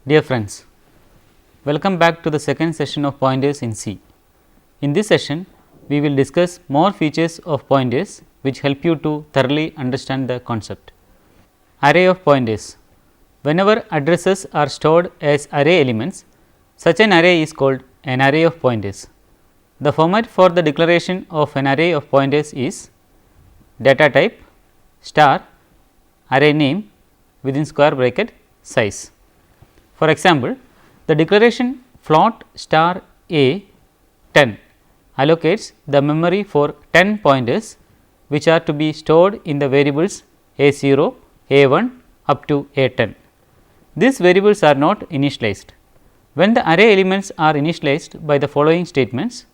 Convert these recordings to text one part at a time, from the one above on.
Dear friends, welcome back to the second session of pointers in C. In this session, we will discuss more features of pointers which help you to thoroughly understand the concept. Array of pointers. Whenever addresses are stored as array elements, such an array is called an array of pointers. The format for the declaration of an array of pointers is data type star array name within square bracket size. For example, the declaration float star a 10 allocates the memory for 10 pointers which are to be stored in the variables a0, a1 up to a10. These variables are not initialized. When the array elements are initialized by the following statements,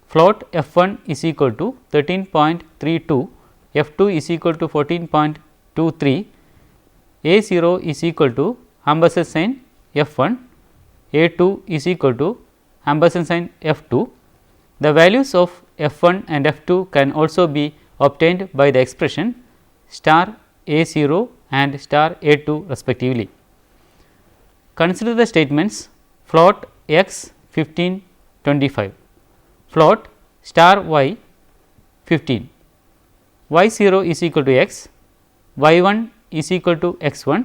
float f1 is equal to 13.32, f2 is equal to 14.23, a0 is equal to ampersand sign f1, a2 is equal to ampersand sign f2. The values of f1 and f2 can also be obtained by the expression star a0 and star a2 respectively. Consider the statements float x 15 25, float star y 15, y0 is equal to x, y1 is equal to x1,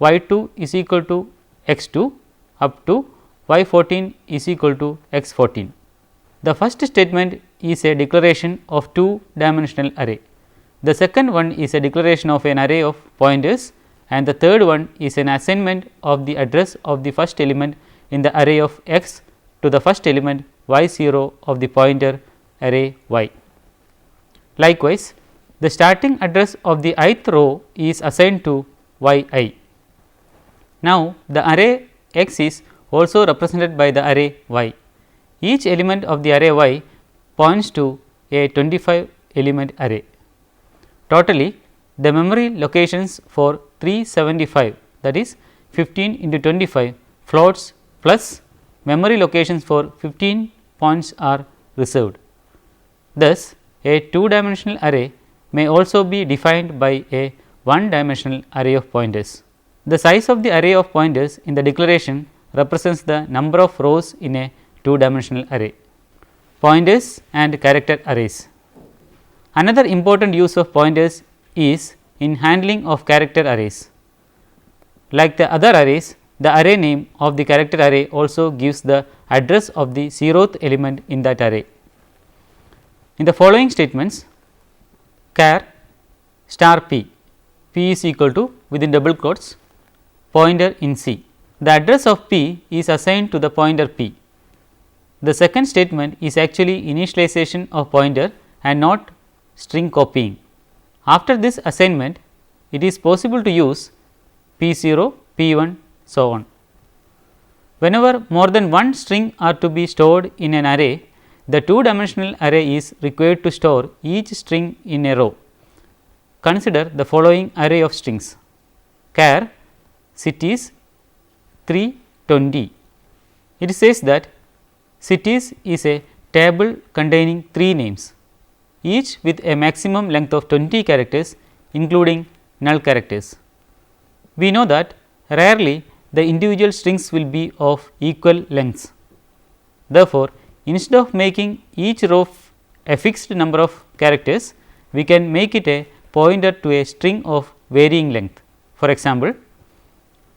y2 is equal to x2 up to y14 is equal to x14. The first statement is a declaration of two dimensional array. The second one is a declaration of an array of pointers, and the third one is an assignment of the address of the first element in the array of x to the first element y0 of the pointer array y. Likewise, the starting address of the ith row is assigned to yi. Now, the array x is also represented by the array y. Each element of the array y points to a 25 element array. Totally, the memory locations for 375, that is 15 into 25 floats plus memory locations for 15 points are reserved. Thus, a two dimensional array may also be defined by a one dimensional array of pointers. The size of the array of pointers in the declaration represents the number of rows in a two dimensional array. Pointers and character arrays. Another important use of pointers is in handling of character arrays. Like the other arrays, the array name of the character array also gives the address of the 0th element in that array. In the following statements, char star p, p is equal to within double quotes pointer in C. The address of p is assigned to the pointer p. The second statement is actually initialization of pointer and not string copying. After this assignment, it is possible to use p0, p1, so on. Whenever more than one string are to be stored in an array, the two dimensional array is required to store each string in a row. Consider the following array of strings: char cities 320. It says that cities is a table containing 3 names, each with a maximum length of 20 characters including null characters. We know that rarely the individual strings will be of equal lengths. Therefore, instead of making each row a fixed number of characters, we can make it a pointer to a string of varying length. For example,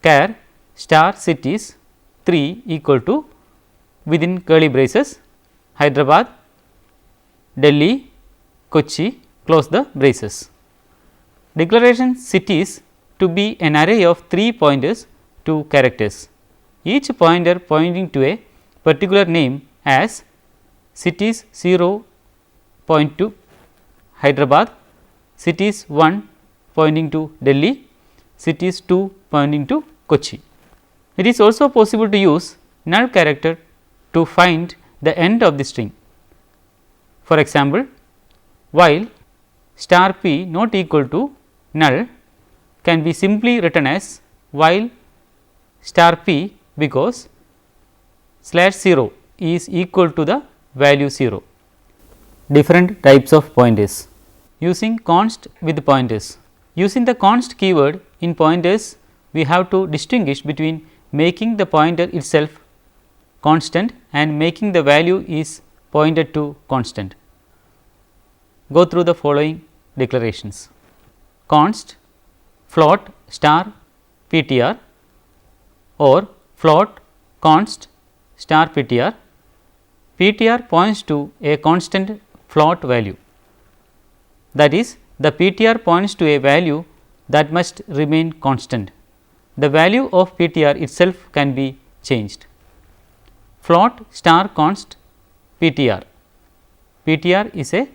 char star cities 3 equal to within curly braces Hyderabad, Delhi, Kochi, close the braces. Declaration cities to be an array of 3 pointers to characters, each pointer pointing to a particular name as cities 0.2 Hyderabad, cities 1 pointing to Delhi, cities 2 pointing to Kochi. It is also possible to use null character to find the end of the string. For example, while star p not equal to null can be simply written as while star p because /0 is equal to the value 0. Different types of pointers. Using const with pointers. Using the const keyword in pointers, we have to distinguish between making the pointer itself constant and making the value is pointed to constant. Go through the following declarations: const float star ptr or float const star ptr. Ptr points to a constant float value, that is, the ptr points to a value that must remain constant. The value of ptr itself can be changed. Float star const ptr. Ptr is a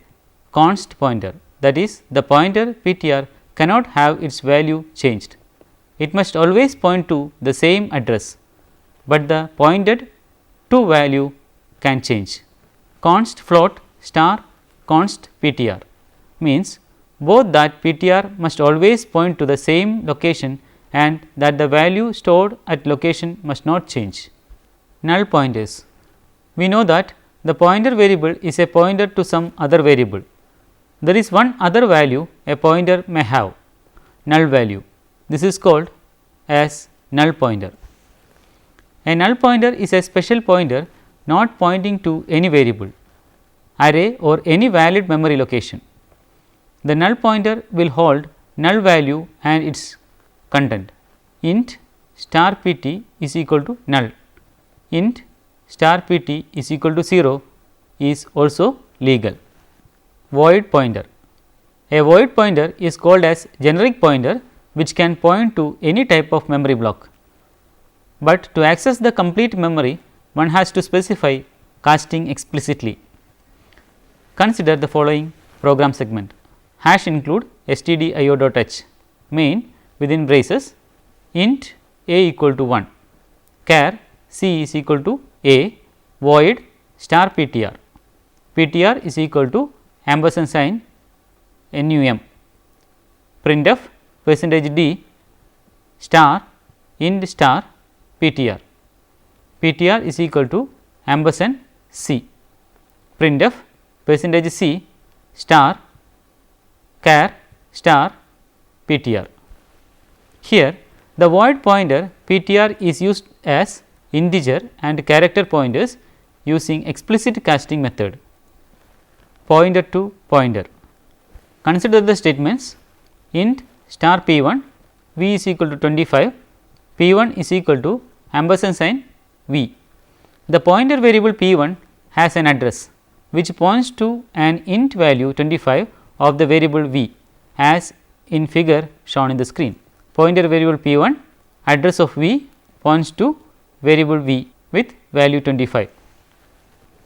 const pointer, that is, the pointer ptr cannot have its value changed. It must always point to the same address, but the pointed to value can change. Const float star const ptr means both that ptr must always point to the same location and that the value stored at location must not change. Null pointers. We know that the pointer variable is a pointer to some other variable. There is one other value a pointer may have, null value. This is called as null pointer. A null pointer is a special pointer not pointing to any variable, array or any valid memory location. The null pointer will hold null value and its content. Int star pt is equal to null. Int star pt is equal to 0 is also legal. Void pointer. A void pointer is called as generic pointer which can point to any type of memory block, but to access the complete memory one has to specify casting explicitly. Consider the following program segment: hash include stdio.h, main within braces int a equal to 1, char c is equal to a, void star ptr, ptr is equal to ampersand sign num, printf percentage d star int star ptr, ptr is equal to ampersand c, printf percentage c star char star ptr. Here the void pointer ptr is used as integer and character pointers using explicit casting method. Pointer to pointer. Consider the statements: int star p1 v is equal to 25, p1 is equal to ampersand sign v. The pointer variable p1 has an address which points to an int value 25 of the variable v, as in figure shown in the screen. Pointer variable p1, address of v points to variable v with value 25.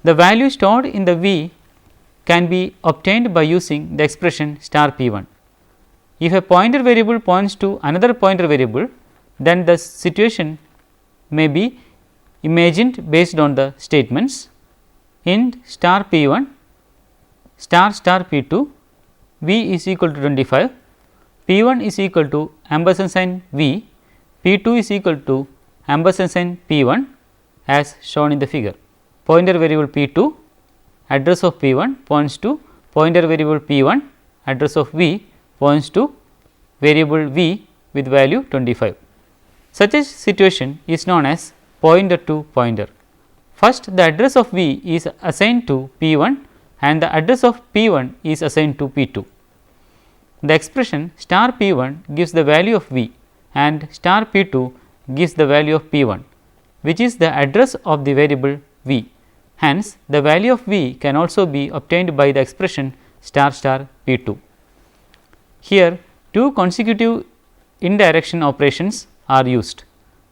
The value stored in the v can be obtained by using the expression star p1. If a pointer variable points to another pointer variable, then the situation may be imagined based on the statements int star p1 star star p2 v is equal to 25, p1 is equal to ampersand sign v, p2 is equal to ampersand sign p1 as shown in the figure. Pointer variable p2, address of p1 points to pointer variable p1, address of v points to variable v with value 25. Such a situation is known as pointer to pointer. First, the address of v is assigned to p1 and the address of p1 is assigned to p2. The expression star p1 gives the value of v and star p2 gives the value of p1, which is the address of the variable v. Hence, the value of v can also be obtained by the expression star star p2. Here, two consecutive indirection operations are used.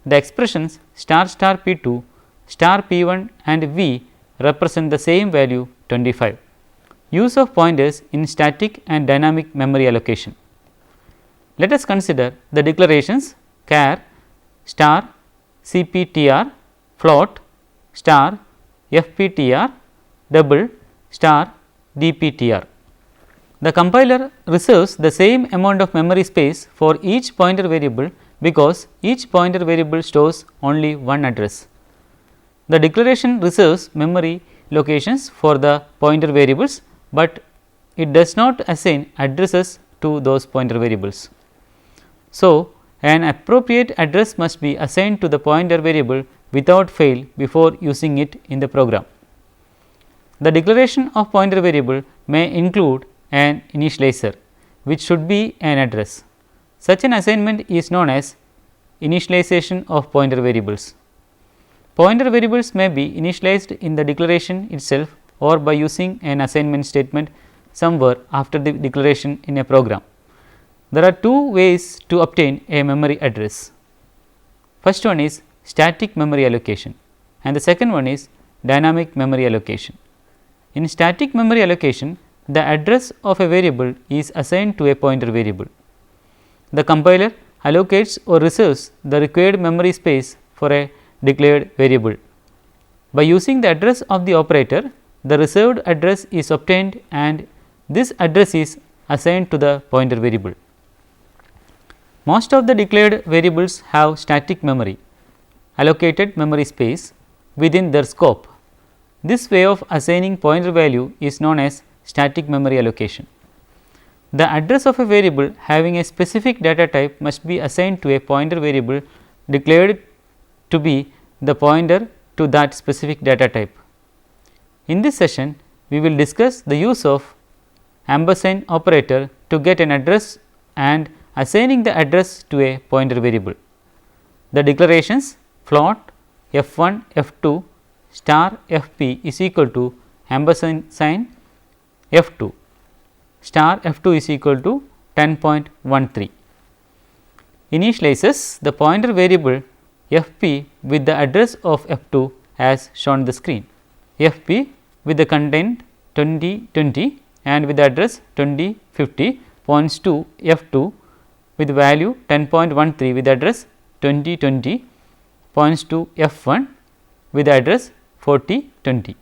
The expressions star star p2, star p1 and v represent the same value 25. Use of pointers in static and dynamic memory allocation. Let us consider the declarations char star cptr, float star fptr, double star dptr. The compiler reserves the same amount of memory space for each pointer variable because each pointer variable stores only one address. The declaration reserves memory locations for the pointer variables, but it does not assign addresses to those pointer variables. So, An appropriate address must be assigned to the pointer variable without fail before using it in the program. The declaration of pointer variable may include an initializer, which should be an address. Such an assignment is known as initialization of pointer variables. Pointer variables may be initialized in the declaration itself or by using an assignment statement somewhere after the declaration in a program. There are two ways to obtain a memory address. First one is static memory allocation and the second one is dynamic memory allocation. In static memory allocation, the address of a variable is assigned to a pointer variable. The compiler allocates or reserves the required memory space for a declared variable. By using the address of the operator, the reserved address is obtained and this address is assigned to the pointer variable. Most of the declared variables have static memory, allocated memory space within their scope. This way of assigning pointer value is known as static memory allocation. The address of a variable having a specific data type must be assigned to a pointer variable declared to be the pointer to that specific data type. In this session, we will discuss the use of ampersand operator to get an address and assigning the address to a pointer variable. The declarations float f1 f2 star fp is equal to ampersand sign f2 star f2 is equal to 10.13 initializes the pointer variable fp with the address of f2 as shown on the screen. Fp with the content 2020 and with the address 2050 points to f2 with value 10.13 with the address 2020 points to f1 with the address 4020.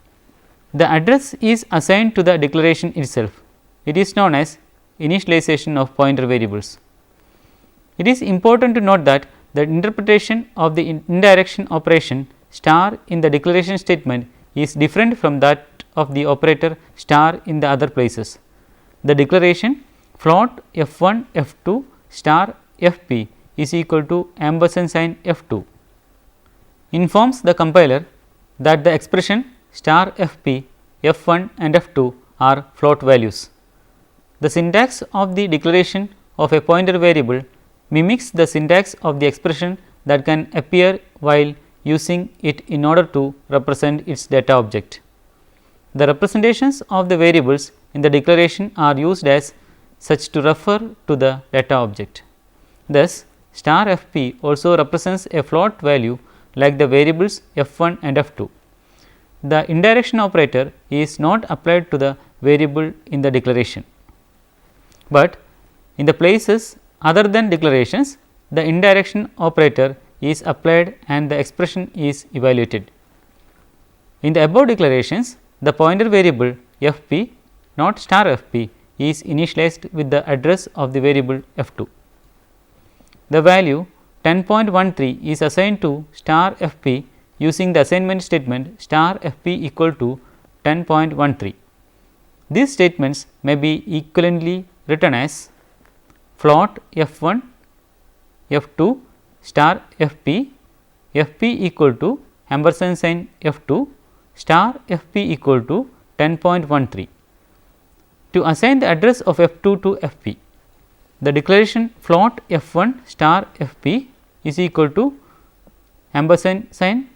The address is assigned to the declaration itself. It is known as initialization of pointer variables. It is important to note that the interpretation of the indirection operation star in the declaration statement is different from that of the operator star in the other places. The declaration float f1 f2 star fp is equal to ampersand sign f2 informs the compiler that the expression star fp, f1 and f2 are float values. The syntax of the declaration of a pointer variable mimics the syntax of the expression that can appear while using it in order to represent its data object. The representations of the variables in the declaration are used as such to refer to the data object. Thus, star fp also represents a float value like the variables f1 and f2. The indirection operator is not applied to the variable in the declaration, but in the places other than declarations the indirection operator is applied and the expression is evaluated. In the above declarations, the pointer variable fp not star fp is initialized with the address of the variable f2. The value 10.13 is assigned to star fp using the assignment statement star fp equal to 10.13. These statements may be equivalently written as float f1 f2 star fp fp equal to ampersand sign f2 star fp equal to 10.13. To assign the address of f2 to fp, the declaration float f1 star fp is equal to ampersand sign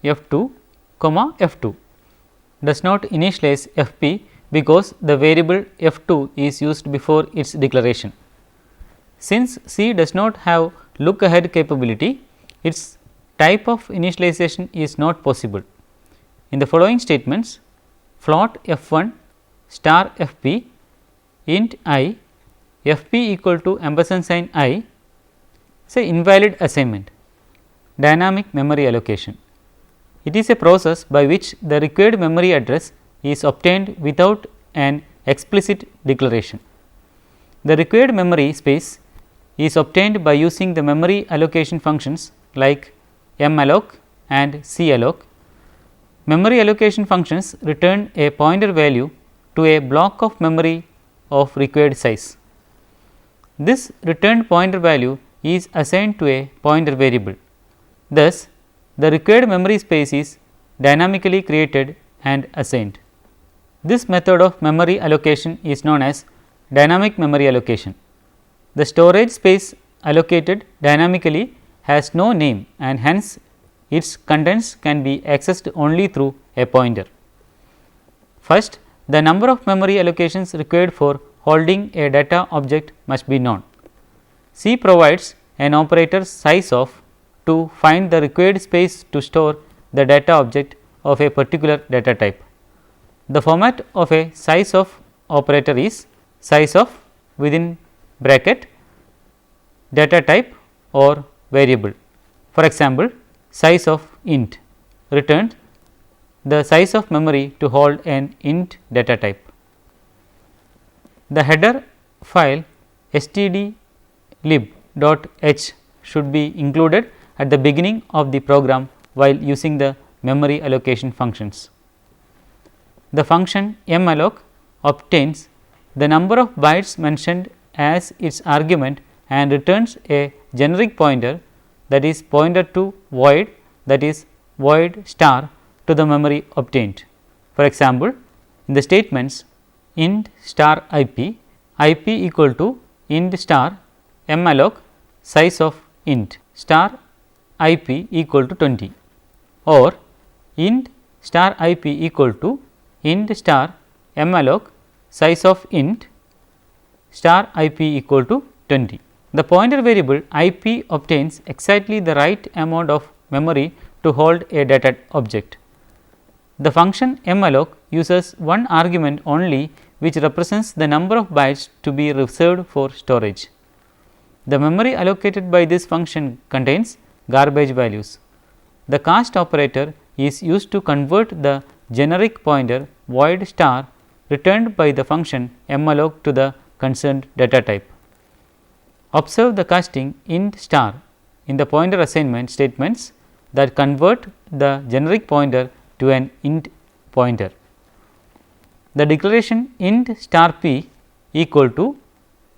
f2 comma f2 does not initialize fp because the variable f2 is used before its declaration. Since C does not have look ahead capability, its type of initialization is not possible. In the following statements, float f1 star fp int I fp equal to ampersand sign I is an invalid assignment. Dynamic memory allocation. It is a process by which the required memory address is obtained without an explicit declaration. The required memory space is obtained by using the memory allocation functions like malloc and calloc. Memory allocation functions return a pointer value to a block of memory of required size. This returned pointer value is assigned to a pointer variable. Thus, the required memory space is dynamically created and assigned. This method of memory allocation is known as dynamic memory allocation. The storage space allocated dynamically has no name and hence its contents can be accessed only through a pointer. First, the number of memory allocations required for holding a data object must be known. C provides an operator size of to find the required space to store the data object of a particular data type. The format of a size of operator is size of within bracket data type or variable. For example, size of int returns the size of memory to hold an int data type. The header file stdlib.h should be included at the beginning of the program while using the memory allocation functions. The function malloc obtains the number of bytes mentioned as its argument and returns a generic pointer, that is pointer to void, that is void star, to the memory obtained. For example, in the statements int star ip, ip equal to int star malloc size of int star ip equal to 20, or int star ip equal to int star malloc size of int star ip equal to 20. The pointer variable ip obtains exactly the right amount of memory to hold a data object. The function malloc uses one argument only, which represents the number of bytes to be reserved for storage. The memory allocated by this function contains garbage values. The cast operator is used to convert the generic pointer void star returned by the function malloc to the concerned data type. Observe the casting int star in the pointer assignment statements that convert the generic pointer to an int pointer. The declaration int star p equal to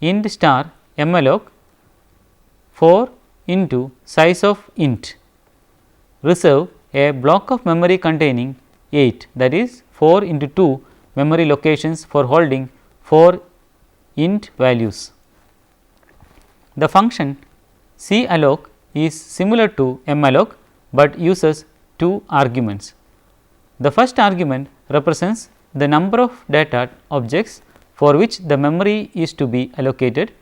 int star malloc 4 into size of int reserve a block of memory containing 8, that is 4 into 2 memory locations for holding 4 int values. The function calloc is similar to malloc, but uses two arguments. The first argument represents the number of data objects for which the memory is to be allocated,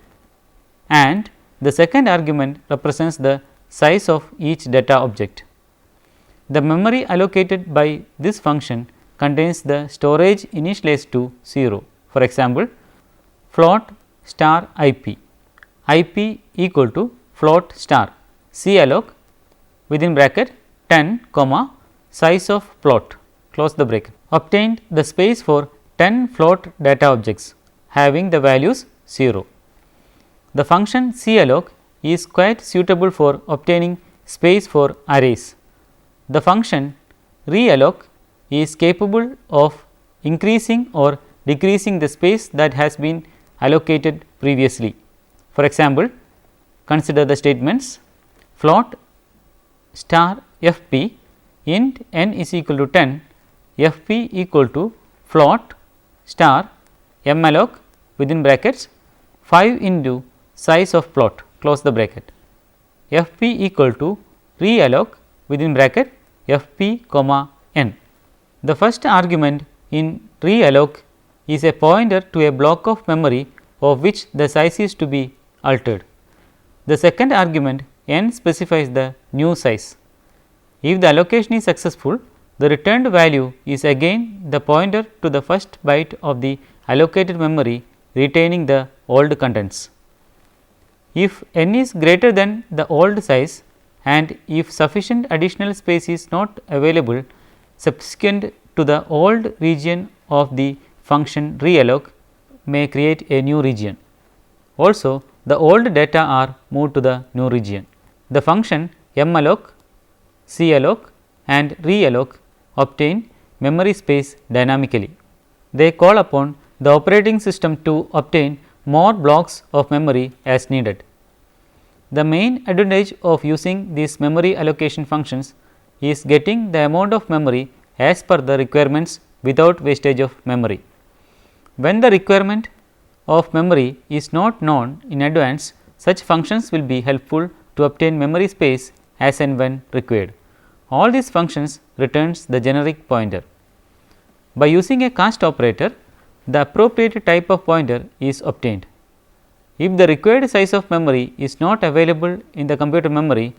and the second argument represents the size of each data object. The memory allocated by this function contains the storage initialized to 0. For example, float star ip, ip equal to float star calloc within bracket 10 comma size of float close the bracket obtained the space for 10 float data objects having the values 0. The function calloc is quite suitable for obtaining space for arrays. The function realloc is capable of increasing or decreasing the space that has been allocated previously. For example, consider the statements float star fp int n is equal to 10, fp equal to float star malloc within brackets 5 into size of float close the bracket, fp equal to realloc within bracket fp comma n. The first argument in realloc is a pointer to a block of memory of which the size is to be altered. The second argument n specifies the new size. If the allocation is successful, the returned value is again the pointer to the first byte of the allocated memory retaining the old contents. If n is greater than the old size and if sufficient additional space is not available subsequent to the old region of the function realloc may create a new region. Also, the old data are moved to the new region. The function malloc, calloc and realloc obtain memory space dynamically. They call upon the operating system to obtain more blocks of memory as needed. The main advantage of using these memory allocation functions is getting the amount of memory as per the requirements without wastage of memory. When the requirement of memory is not known in advance, such functions will be helpful to obtain memory space as and when required. All these functions returns the generic pointer. By using a cast operator, the appropriate type of pointer is obtained. If the required size of memory is not available in the computer memory,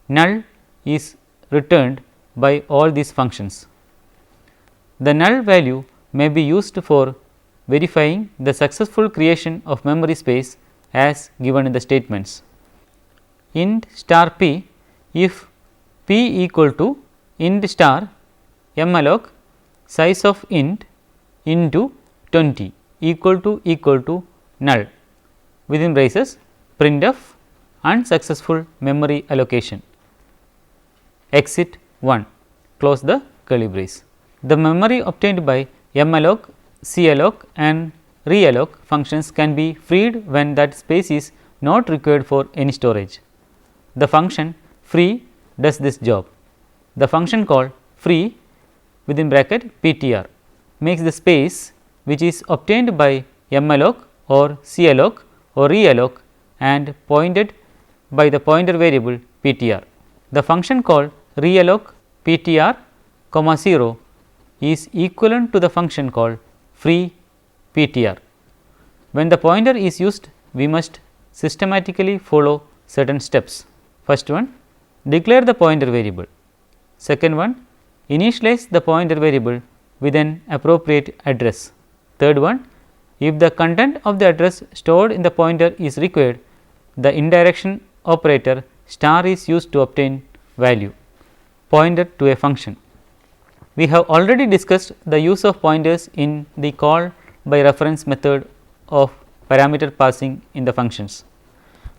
null is returned by all these functions. The null value may be used for verifying the successful creation of memory space as given in the statements. Int star p, if p equal to int star malloc size of int into 20 equal to null within braces printf unsuccessful memory allocation exit 1 close the curly brace. The memory obtained by malloc, calloc and realloc functions can be freed when that space is not required for any storage. The function free does this job. The function called free within bracket ptr makes the space which is obtained by malloc or calloc or realloc and pointed by the pointer variable ptr. The function called realloc ptr, 0 is equivalent to the function called free ptr. When the pointer is used, we must systematically follow certain steps. First one, declare the pointer variable. Second one, initialize the pointer variable with an appropriate address. Third one, if the content of the address stored in the pointer is required, the indirection operator star is used to obtain value pointer to a function. We have already discussed the use of pointers in the call by reference method of parameter passing in the functions.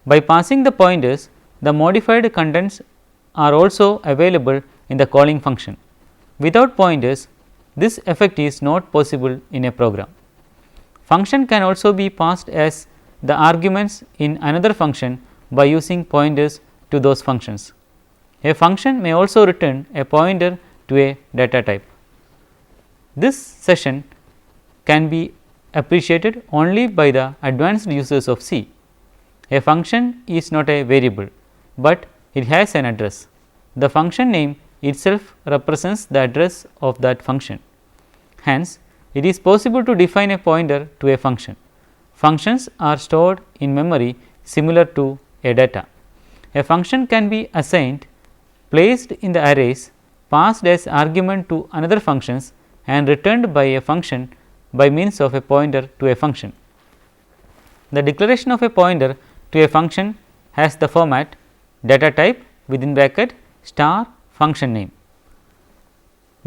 By passing the pointers, the modified contents are also available in the calling function. Without pointers, this effect is not possible in a program. Function can also be passed as the arguments in another function by using pointers to those functions. A function may also return a pointer to a data type. This session can be appreciated only by the advanced users of C. A function is not a variable, but it has an address. The function name itself represents the address of that function. Hence, it is possible to define a pointer to a function. Functions are stored in memory similar to a data. A function can be assigned, placed in the arrays, passed as argument to another functions and returned by a function by means of a pointer to a function. The declaration of a pointer to a function has the format data type within bracket star function name,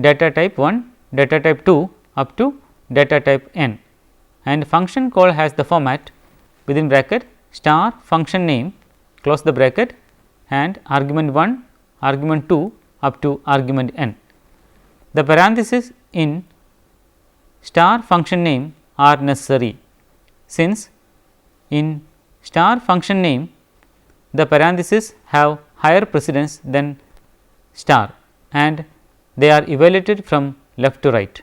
data type 1, data type 2 up to data type n, and function call has the format within bracket star function name close the bracket and argument 1, argument 2 up to argument n. The parentheses in star function name are necessary, since in star function name the parentheses have higher precedence than star and they are evaluated from left to right.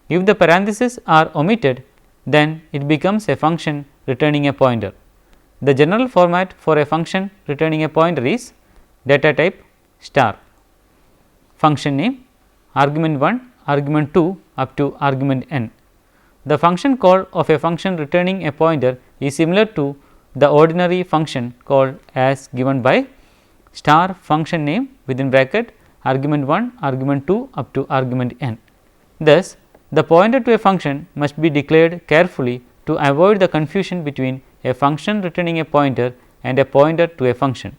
If the parentheses are omitted, then it becomes a function returning a pointer. The general format for a function returning a pointer is data type star function name argument 1, argument 2 up to argument n. The function call of a function returning a pointer is similar to the ordinary function called as given by star function name within bracket argument 1, argument 2 up to argument n. Thus, the pointer to a function must be declared carefully to avoid the confusion between a function returning a pointer and a pointer to a function.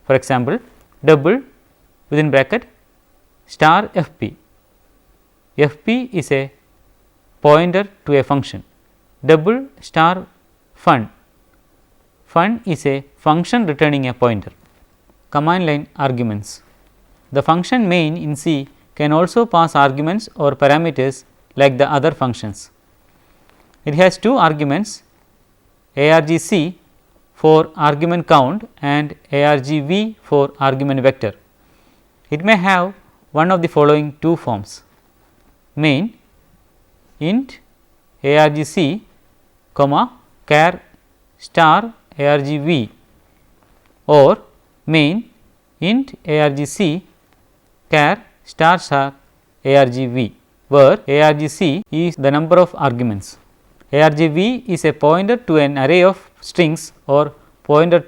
For example, double within bracket star fp. Fp is a pointer to a function. Double star fun. Fun is a function returning a pointer. Command line arguments. The function main in C can also pass arguments or parameters like the other functions. It has two arguments argc for argument count and argv for argument vector. It may have one of the following two forms: main int argc comma char star argv, or main int argc char star star argv, where argc is the number of arguments. Argv is a pointer to an array of strings or pointer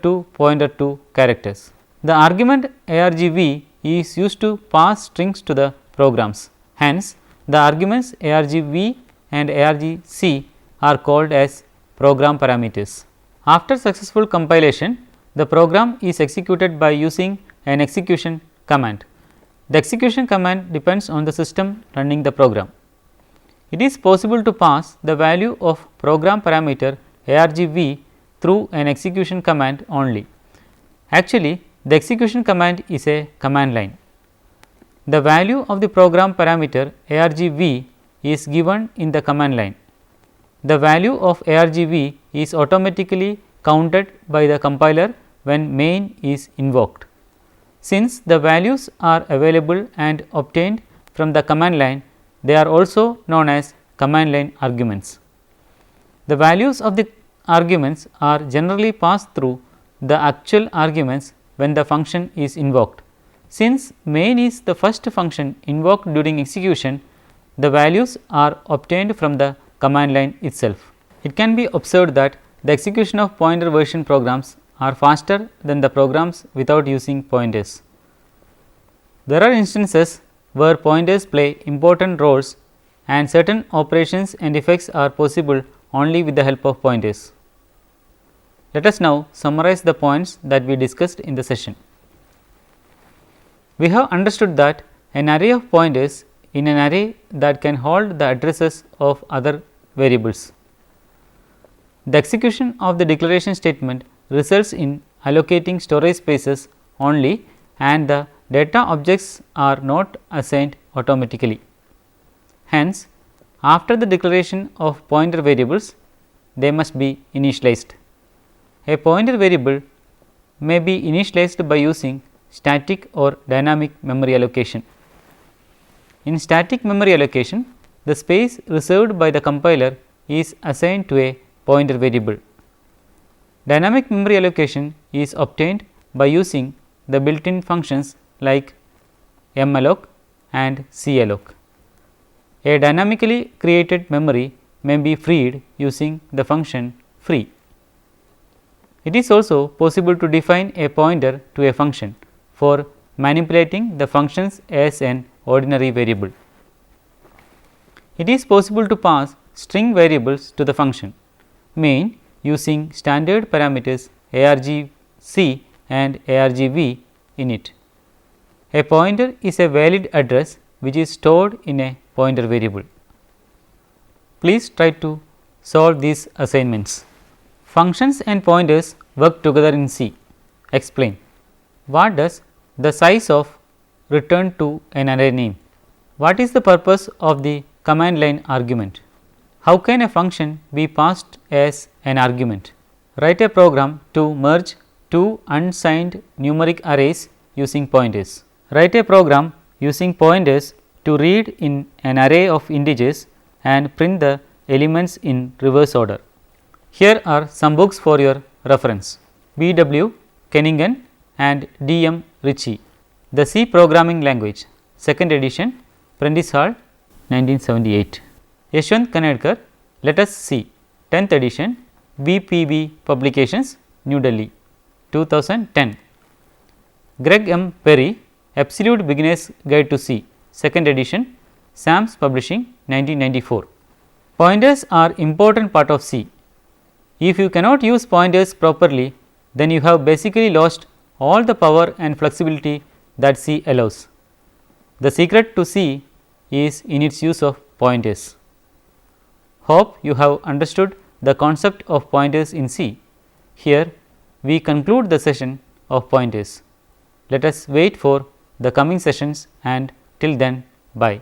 to characters. The argument argv is used to pass strings to the programs. Hence, the arguments argv and argc are called as program parameters. After successful compilation, the program is executed by using an execution command. The execution command depends on the system running the program. It is possible to pass the value of program parameter argv through an execution command only. Actually, the execution command is a command line. The value of the program parameter argv is given in the command line. The value of argv is automatically counted by the compiler when main is invoked. Since the values are available and obtained from the command line, they are also known as command line arguments. The values of the arguments are generally passed through the actual arguments when the function is invoked. Since main is the first function invoked during execution, the values are obtained from the command line itself. It can be observed that the execution of pointer version programs are faster than the programs without using pointers. There are instances where pointers play important roles and certain operations and effects are possible only with the help of pointers. Let us now summarize the points that we discussed in the session. We have understood that an array of pointers in an array that can hold the addresses of other variables. The execution of the declaration statement results in allocating storage spaces only, and the data objects are not assigned automatically. Hence, after the declaration of pointer variables, they must be initialized. A pointer variable may be initialized by using static or dynamic memory allocation. In static memory allocation, the space reserved by the compiler is assigned to a pointer variable. Dynamic memory allocation is obtained by using the built-in functions like malloc and calloc. A dynamically created memory may be freed using the function free. It is also possible to define a pointer to a function for manipulating the functions as an ordinary variable. It is possible to pass string variables to the function main using standard parameters argc and argv in it. A pointer is a valid address which is stored in a pointer variable. Please try to solve these assignments. Functions and pointers work together in C. Explain. What does the size of return to an array name? What is the purpose of the command line argument? How can a function be passed as an argument? Write a program to merge two unsigned numeric arrays using pointers. Write a program using pointers to read in an array of integers and print the elements in reverse order. Here are some books for your reference: B.W. Kenningen and D.M. Ritchie, The C Programming Language, 2nd edition, Prentice Hall, 1978. Yashwant Kanedkar, Let Us See, 10th edition, BPB Publications, New Delhi, 2010. Greg M. Perry, Absolute Beginner's Guide to C, 2nd edition, SAMS Publishing, 1994. Pointers are important part of C. If you cannot use pointers properly, then you have basically lost all the power and flexibility that C allows. The secret to C is in its use of pointers. Hope you have understood the concept of pointers in C. Here we conclude the session of pointers. Let us wait for the coming sessions, and till then, bye.